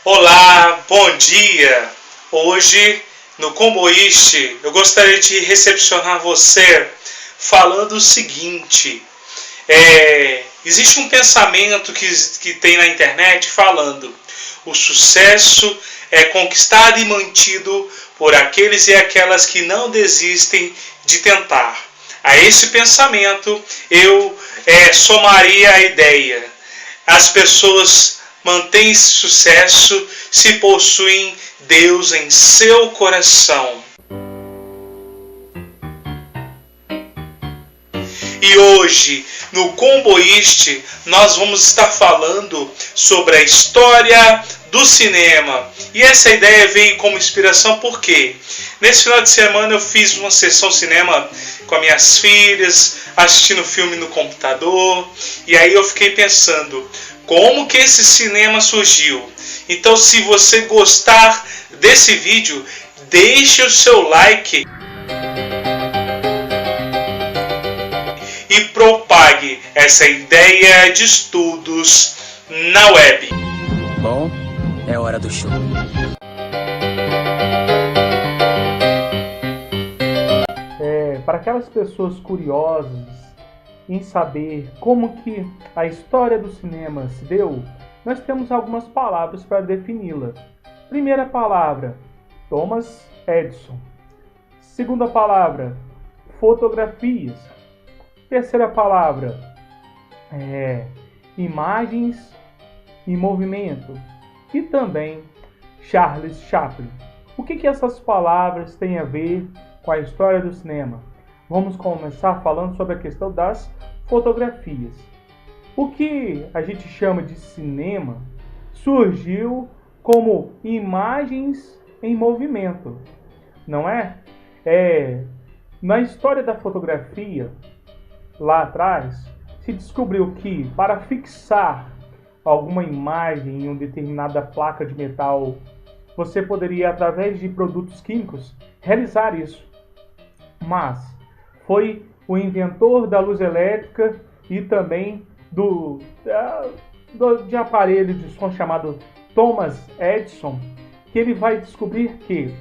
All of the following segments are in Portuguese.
Olá, bom dia! Hoje, no Comboíste, eu gostaria de recepcionar você falando o seguinte. Existe um pensamento que tem na internet falando: o sucesso é conquistado e mantido por aqueles e aquelas que não desistem de tentar. A esse pensamento eu somaria a ideia: as pessoas mantêm sucesso se possuem Deus em seu coração. E hoje, no Comboíste, nós vamos estar falando sobre a história do cinema. E essa ideia veio como inspiração porque nesse final de semana eu fiz uma sessão cinema com as minhas filhas, assistindo filme no computador, e aí eu fiquei pensando, como que esse cinema surgiu? Então, se você gostar desse vídeo, deixe o seu like e propague essa ideia de estudos na web. Bom, é hora do show. Para aquelas pessoas curiosas em saber como que a história do cinema se deu, nós temos algumas palavras para defini-la. Primeira palavra, Thomas Edison. Segunda palavra, fotografias. Terceira palavra, imagens e movimento. E também Charles Chaplin. O que essas palavras têm a ver com a história do cinema? Vamos começar falando sobre a questão das fotografias. O que a gente chama de cinema surgiu como imagens em movimento, não é? Na história da fotografia, lá atrás, se descobriu que para fixar alguma imagem em uma determinada placa de metal, você poderia, através de produtos químicos, realizar isso. Mas foi o inventor da luz elétrica e também de aparelho de som chamado Thomas Edison, que ele vai descobrir que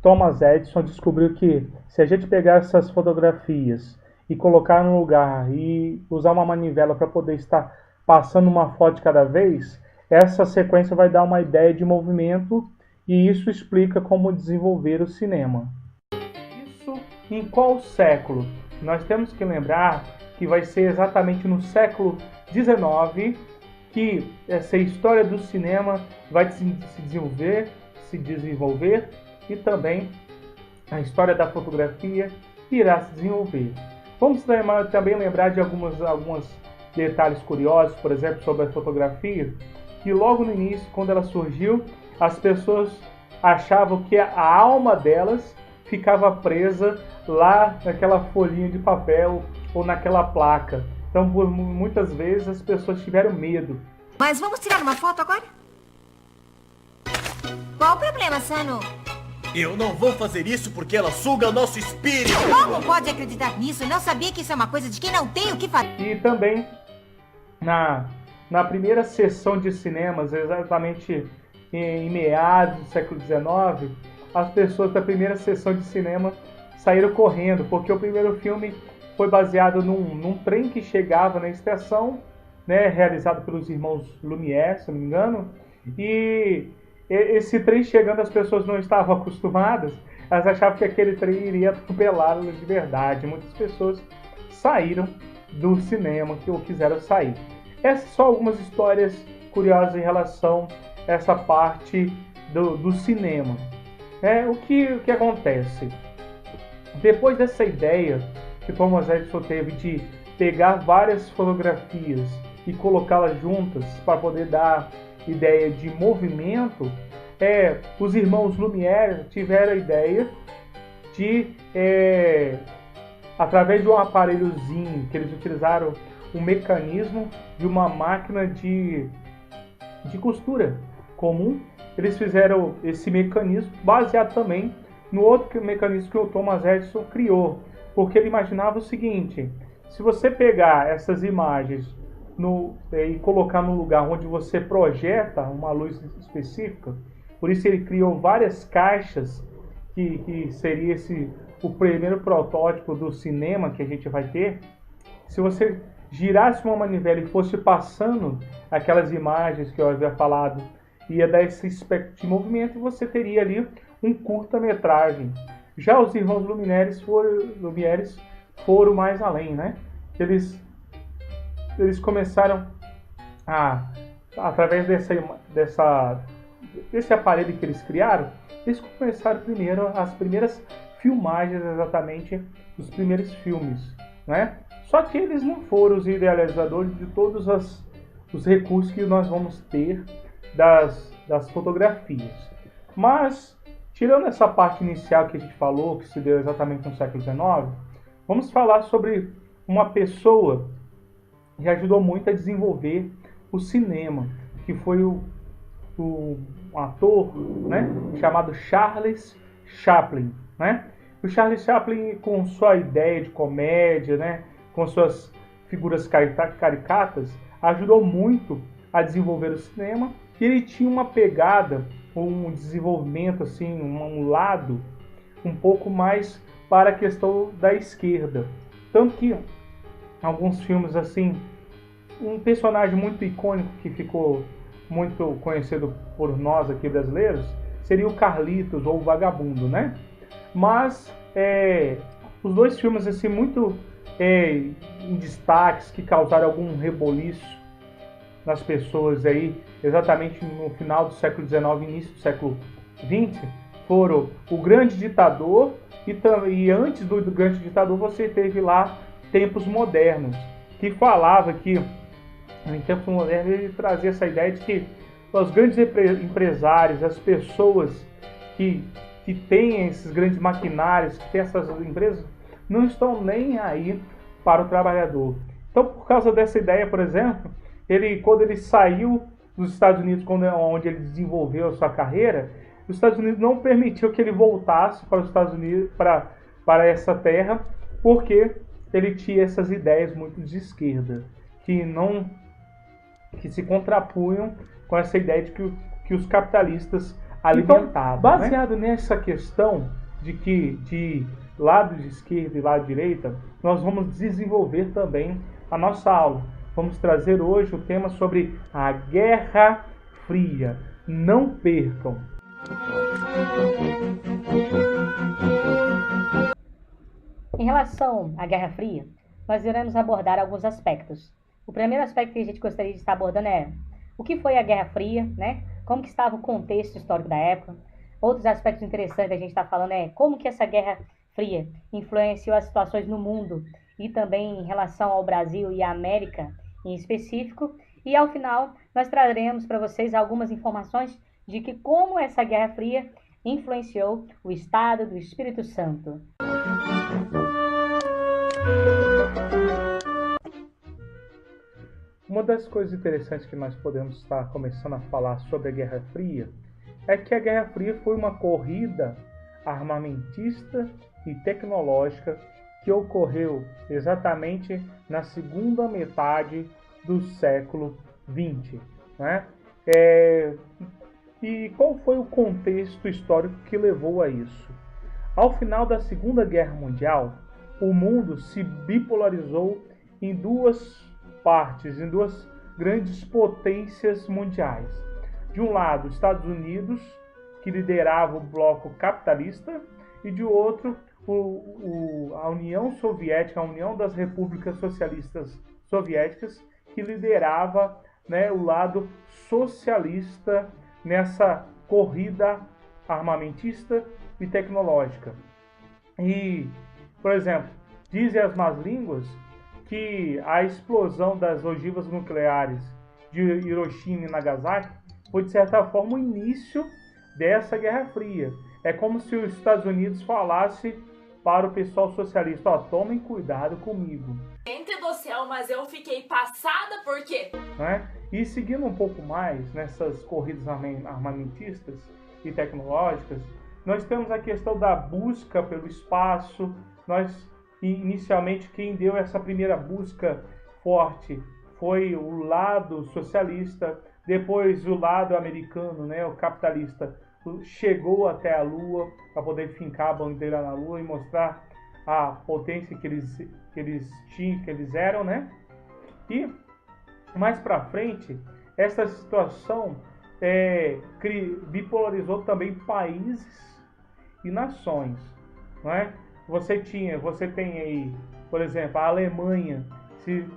Thomas Edison descobriu que se a gente pegar essas fotografias e colocar no lugar e usar uma manivela para poder estar passando uma foto de cada vez, essa sequência vai dar uma ideia de movimento e isso explica como desenvolver o cinema. Isso em qual século? Nós temos que lembrar que vai ser exatamente no século XIX que essa história do cinema vai se desenvolver e também a história da fotografia irá se desenvolver. Vamos também lembrar de alguns detalhes curiosos, por exemplo, sobre a fotografia, que logo no início, quando ela surgiu, as pessoas achavam que a alma delas ficava presa lá naquela folhinha de papel ou naquela placa. Então, muitas vezes as pessoas tiveram medo. Mas vamos tirar uma foto agora? Qual o problema, Sano? Eu não vou fazer isso porque ela suga nosso espírito! Como pode acreditar nisso? Não sabia que isso é uma coisa de quem não tem o que fazer. E também, na primeira sessão de cinemas, exatamente em meados do século XIX, as pessoas da primeira sessão de cinema saíram correndo, porque o primeiro filme foi baseado num trem que chegava na estação, né, realizado pelos irmãos Lumière, se não me engano, e esse trem chegando, as pessoas não estavam acostumadas, elas achavam que aquele trem iria atropelá-las de verdade. Muitas pessoas saíram do cinema ou quiseram sair. Essas são algumas histórias curiosas em relação a essa parte do cinema. O que acontece? Depois dessa ideia que Thomas Edison teve de pegar várias fotografias e colocá-las juntas para poder dar ideia de movimento, os irmãos Lumière tiveram a ideia de, através de um aparelhozinho que eles utilizaram, um mecanismo de uma máquina de costura comum, eles fizeram esse mecanismo baseado também no outro mecanismo que o Thomas Edison criou, porque ele imaginava o seguinte: se você pegar essas imagens e colocar no lugar onde você projeta uma luz específica. Por isso ele criou várias caixas, que seria o primeiro protótipo do cinema que a gente vai ter. Se você girasse uma manivela e fosse passando aquelas imagens que eu havia falado, ia dar esse espectro de movimento e você teria ali um curta-metragem. Já os irmãos Lumieres foram mais além, né? Eles começaram através desse aparelho que eles criaram, eles começaram primeiro as primeiras filmagens exatamente dos primeiros filmes, né? Só que eles não foram os idealizadores de todos os recursos que nós vamos ter das fotografias. Mas, tirando essa parte inicial que a gente falou, que se deu exatamente no século XIX, vamos falar sobre uma pessoa que ajudou muito a desenvolver o cinema, que foi um ator, né, chamado Charles Chaplin, né? O Charles Chaplin, com sua ideia de comédia, né, com suas figuras caricatas, ajudou muito a desenvolver o cinema. E ele tinha uma pegada, um desenvolvimento, assim, um lado um pouco mais para a questão da esquerda. Tanto que alguns filmes, assim, um personagem muito icônico que ficou muito conhecido por nós aqui brasileiros seria o Carlitos, ou o Vagabundo, né? Mas os dois filmes, assim, muito em destaques, que causaram algum reboliço nas pessoas aí, exatamente no final do século XIX, início do século XX, foram O Grande Ditador e antes do Grande Ditador você teve lá Tempos Modernos, que falava que em Tempos Modernos ele trazia essa ideia de que os grandes empresários, as pessoas que têm esses grandes maquinários, que têm essas empresas, não estão nem aí para o trabalhador. Então, por causa dessa ideia, por exemplo, quando ele saiu dos Estados Unidos, onde ele desenvolveu a sua carreira, os Estados Unidos não permitiu que ele voltasse para os Estados Unidos, para essa terra, porque ele tinha essas ideias muito de esquerda, que se contrapunham com essa ideia de que os capitalistas alimentavam. Então, baseado nessa questão de lado de esquerda e lado de direita, nós vamos desenvolver também a nossa aula. Vamos trazer hoje o tema sobre a Guerra Fria. Não percam! Em relação à Guerra Fria, nós iremos abordar alguns aspectos. O primeiro aspecto que a gente gostaria de estar abordando é o que foi a Guerra Fria, né? Como que estava o contexto histórico da época. Outros aspectos interessantes a gente está falando é como que essa Guerra Fria influenciou as situações no mundo e também em relação ao Brasil e à América em específico. E ao final nós traremos para vocês algumas informações de que como essa Guerra Fria influenciou o Estado do Espírito Santo. Uma das coisas interessantes que nós podemos estar começando a falar sobre a Guerra Fria é que a Guerra Fria foi uma corrida armamentista e tecnológica que ocorreu exatamente na segunda metade do século XX, né? E qual foi o contexto histórico que levou a isso? Ao final da Segunda Guerra Mundial, o mundo se bipolarizou em duas partes, em duas grandes potências mundiais. De um lado, os Estados Unidos, que liderava o bloco capitalista, e de outro, a União Soviética, a União das Repúblicas Socialistas Soviéticas, que liderava, né, o lado socialista nessa corrida armamentista e tecnológica. E, por exemplo, dizem as más línguas que a explosão das ogivas nucleares de Hiroshima e Nagasaki foi, de certa forma, o início dessa Guerra Fria. É como se os Estados Unidos falasse para o pessoal socialista: ó, tomem cuidado comigo. Gente do céu, mas eu fiquei passada por quê? Né? E seguindo um pouco mais nessas corridas armamentistas e tecnológicas, nós temos a questão da busca pelo espaço. Inicialmente, quem deu essa primeira busca forte foi o lado socialista, depois o lado americano, né, o capitalista, chegou até a Lua para poder fincar a bandeira na Lua e mostrar a potência que eles tinham, que eles eram, né? E mais para frente, essa situação bipolarizou também países e nações, não é? Você tem aí, por exemplo, a Alemanha se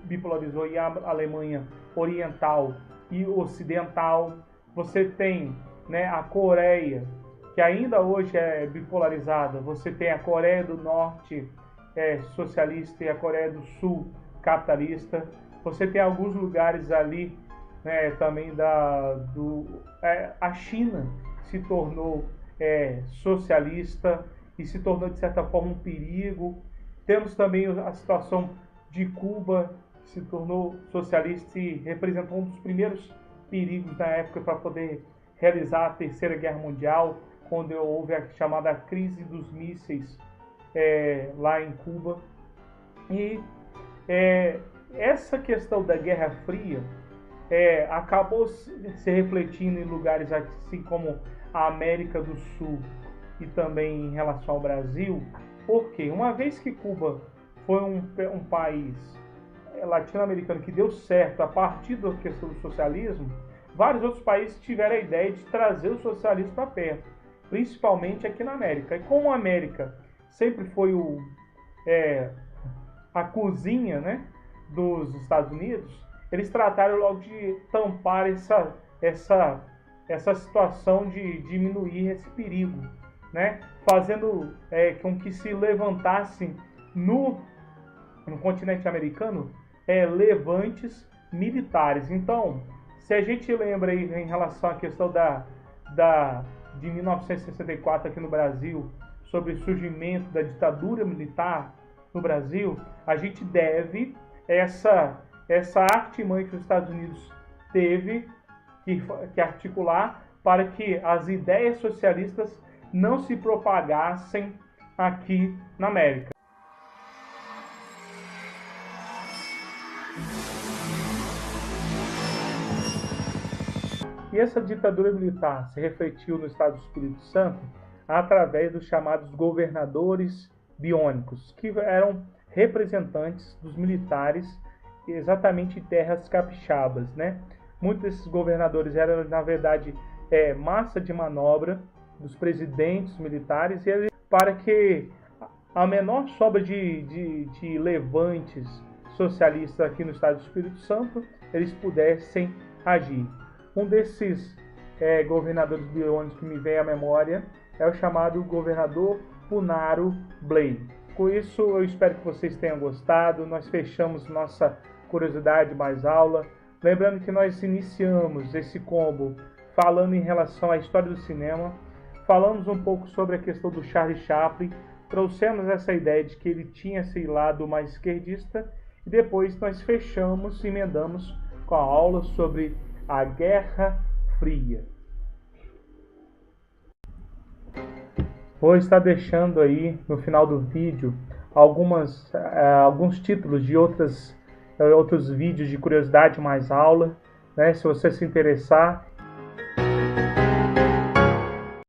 bipolarizou em a Alemanha oriental e ocidental. Você tem, né, a Coreia, que ainda hoje é bipolarizada. Você tem a Coreia do Norte socialista e a Coreia do Sul capitalista. Você tem alguns lugares ali, né, também a China se tornou socialista e se tornou de certa forma um perigo. Temos também a situação de Cuba, que se tornou socialista e representou um dos primeiros perigos da época para poder realizar a Terceira Guerra Mundial, quando houve a chamada crise dos mísseis lá em Cuba. E essa questão da Guerra Fria acabou se refletindo em lugares assim como a América do Sul e também em relação ao Brasil, porque uma vez que Cuba foi um país latino-americano que deu certo a partir da questão do socialismo, vários outros países tiveram a ideia de trazer o socialismo para perto, principalmente aqui na América. E como a América sempre foi a cozinha, né, dos Estados Unidos, eles trataram logo de tampar essa situação de diminuir esse perigo, né, fazendo com que se levantassem no continente americano levantes militares. Então, se a gente lembra aí em relação à questão de 1964 aqui no Brasil, sobre o surgimento da ditadura militar no Brasil, a gente deve essa artimanha que os Estados Unidos teve que articular para que as ideias socialistas não se propagassem aqui na América. E essa ditadura militar se refletiu no estado do Espírito Santo através dos chamados governadores biônicos, que eram representantes dos militares exatamente em terras capixabas, né? Muitos desses governadores eram, na verdade, massa de manobra dos presidentes militares, e para que a menor sobra de levantes socialistas aqui no estado do Espírito Santo, eles pudessem agir. Um desses governadores biônicos que me vem à memória é o chamado governador Punaro Blay. Com isso, eu espero que vocês tenham gostado. Nós fechamos nossa curiosidade mais aula. Lembrando que nós iniciamos esse combo falando em relação à história do cinema. Falamos um pouco sobre a questão do Charlie Chaplin. Trouxemos essa ideia de que ele tinha esse lado mais esquerdista. E depois nós fechamos, emendamos com a aula sobre a Guerra Fria. Vou estar deixando aí no final do vídeo alguns títulos de outros vídeos de curiosidade mais aula, né? Se você se interessar,